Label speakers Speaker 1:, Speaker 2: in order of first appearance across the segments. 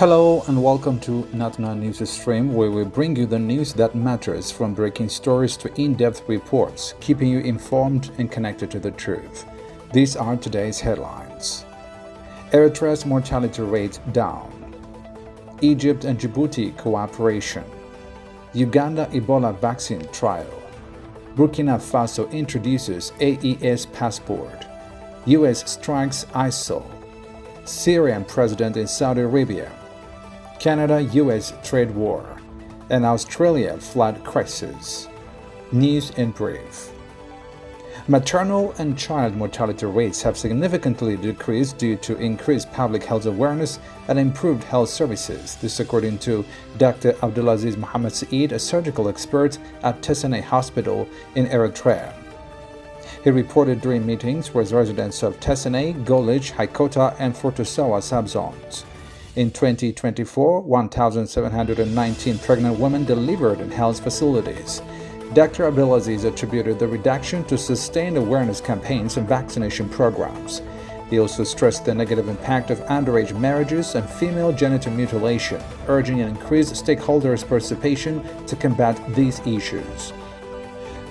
Speaker 1: Hello and welcome to Natna News Stream, where we bring you the news that matters, from breaking stories to in-depth reports, keeping you informed and connected to the truth. These are today's headlines. Eritrea's mortality rate down. Egypt and Djibouti cooperation. Uganda Ebola vaccine trial. Burkina Faso introduces AES passport. US strikes ISIL. Syrian president in Saudi Arabia. Canada-US trade war, and Australia flood crisis. News in brief. Maternal and child mortality rates have significantly decreased due to increased public health awareness and improved health services. This according to Dr. Abdulaziz Mohammed Saeed, a surgical expert at Tesane Hospital in Eritrea. He reported during meetings with residents of Tesane, Golij, Haikota, and Fortusawa subzones. In 2024, 1,719 pregnant women delivered in health facilities. Dr. Abdulaziz attributed the reduction to sustained awareness campaigns and vaccination programs. He also stressed the negative impact of underage marriages and female genital mutilation, urging an increased stakeholders' participation to combat these issues.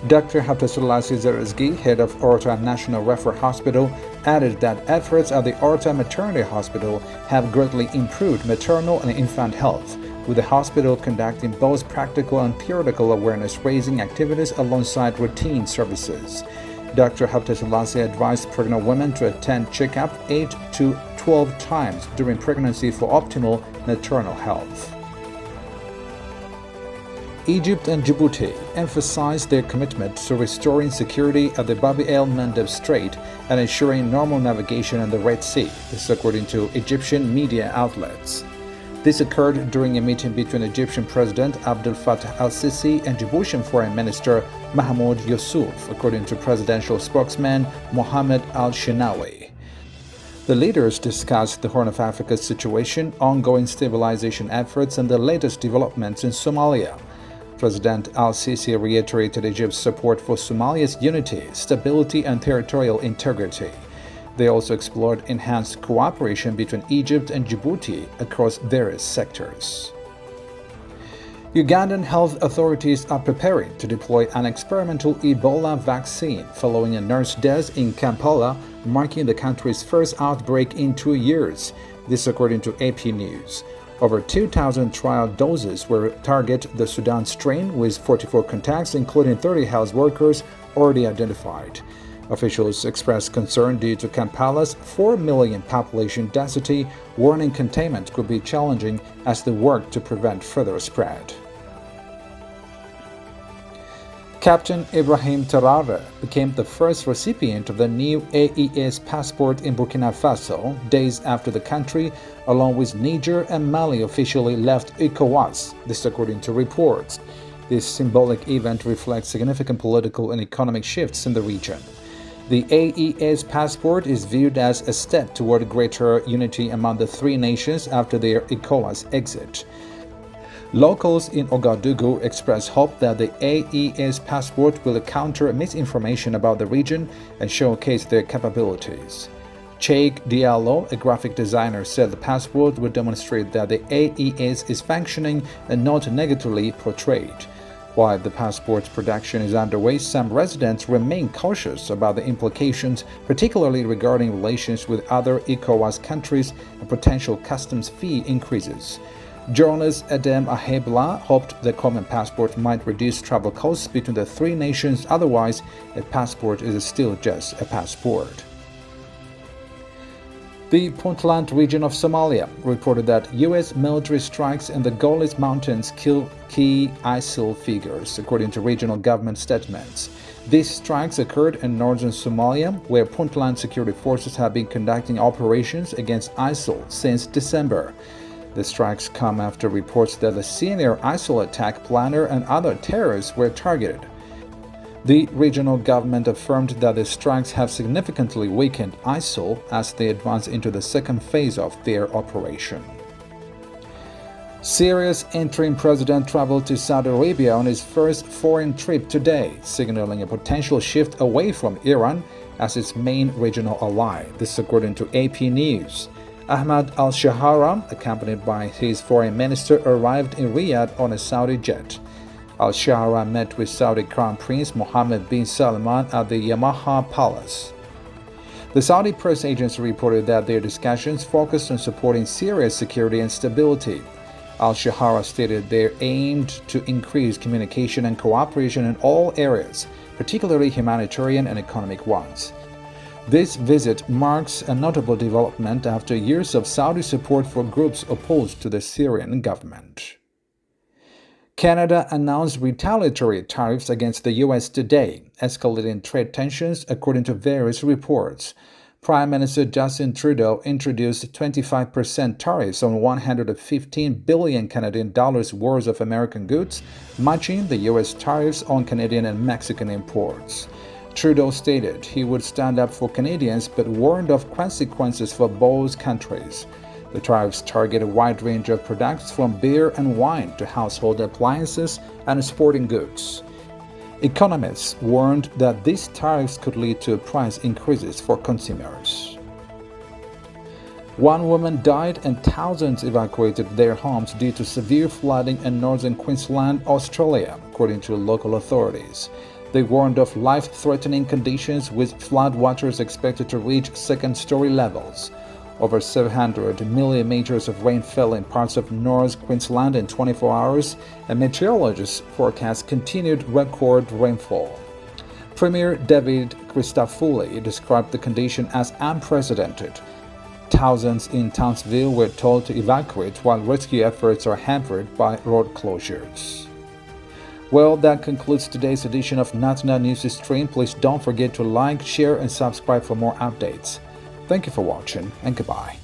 Speaker 1: Dr. Habtaselassie Zeresgi, head of Orta National Referral Hospital, added that efforts at the Orta Maternity Hospital have greatly improved maternal and infant health, with the hospital conducting both practical and theoretical awareness-raising activities alongside routine services. Dr. Habtaselassie advised pregnant women to attend checkup 8 to 12 times during pregnancy for optimal maternal health. Egypt and Djibouti emphasized their commitment to restoring security at the Bab el-Mandeb Strait and ensuring normal navigation in the Red Sea, this according to Egyptian media outlets. This occurred during a meeting between Egyptian President Abdel Fattah al-Sisi and Djiboutian Foreign Minister Mahmoud Youssouf, according to presidential spokesman Mohammed al-Shenawi. The leaders discussed the Horn of Africa's situation, ongoing stabilization efforts, and the latest developments in Somalia. President al-Sisi reiterated Egypt's support for Somalia's unity, stability, and territorial integrity. They also explored enhanced cooperation between Egypt and Djibouti across various sectors. Ugandan health authorities are preparing to deploy an experimental Ebola vaccine following a nurse death in Kampala, marking the country's first outbreak in 2 years. This according to AP News. Over 2,000 trial doses will target the Sudan strain, with 44 contacts, including 30 health workers, already identified. Officials expressed concern due to Kampala's 4 million population density, warning containment could be challenging as they work to prevent further spread. Captain Ibrahim Traoré became the first recipient of the new AES passport in Burkina Faso, days after the country, along with Niger and Mali, officially left ECOWAS, this according to reports. This symbolic event reflects significant political and economic shifts in the region. The AES passport is viewed as a step toward greater unity among the three nations after their ECOWAS exit. Locals in Ouagadougou express hope that the AES passport will counter misinformation about the region and showcase their capabilities. Cheikh Diallo, a graphic designer, said the passport will demonstrate that the AES is functioning and not negatively portrayed. While the passport production is underway, some residents remain cautious about the implications, particularly regarding relations with other ECOWAS countries and potential customs fee increases. Journalist Adem Ahebla hoped the common passport might reduce travel costs between the three nations. Otherwise, a passport is still just a passport. The Puntland region of Somalia reported that U.S. military strikes in the Golis Mountains killed key ISIL figures, according to regional government statements. These strikes occurred in northern Somalia, where Puntland security forces have been conducting operations against ISIL since December. The strikes come after reports that the senior ISIL attack planner and other terrorists were targeted. The regional government affirmed that the strikes have significantly weakened ISIL as they advance into the second phase of their operation. Syria's interim president traveled to Saudi Arabia on his first foreign trip today, signaling a potential shift away from Iran as its main regional ally. This according to AP News. Ahmad al-Shahara, accompanied by his foreign minister, arrived in Riyadh on a Saudi jet. Al-Shahara met with Saudi Crown Prince Mohammed bin Salman at the Yamaha Palace. The Saudi press agency reported that their discussions focused on supporting Syria's security and stability. Al-Shahara stated they aimed to increase communication and cooperation in all areas, particularly humanitarian and economic ones. This visit marks a notable development after years of Saudi support for groups opposed to the Syrian government. Canada announced retaliatory tariffs against the U.S. today, escalating trade tensions according to various reports. Prime Minister Justin Trudeau introduced 25% tariffs on 115 billion Canadian dollars worth of American goods, matching the U.S. tariffs on Canadian and Mexican imports. Trudeau stated he would stand up for Canadians but warned of consequences for both countries. The tariffs target a wide range of products from beer and wine to household appliances and sporting goods. Economists warned that these tariffs could lead to price increases for consumers. One woman died and thousands evacuated their homes due to severe flooding in northern Queensland, Australia, according to local authorities. They warned of life-threatening conditions with floodwaters expected to reach second-story levels. Over 700 millimeters of rain fell in parts of North Queensland in 24 hours, and meteorologists forecast continued record rainfall. Premier David Christofouli described the condition as unprecedented. Thousands in Townsville were told to evacuate while rescue efforts are hampered by road closures. Well, that concludes today's edition of Natna News Stream. Please don't forget to like, share, and subscribe for more updates. Thank you for watching, and goodbye.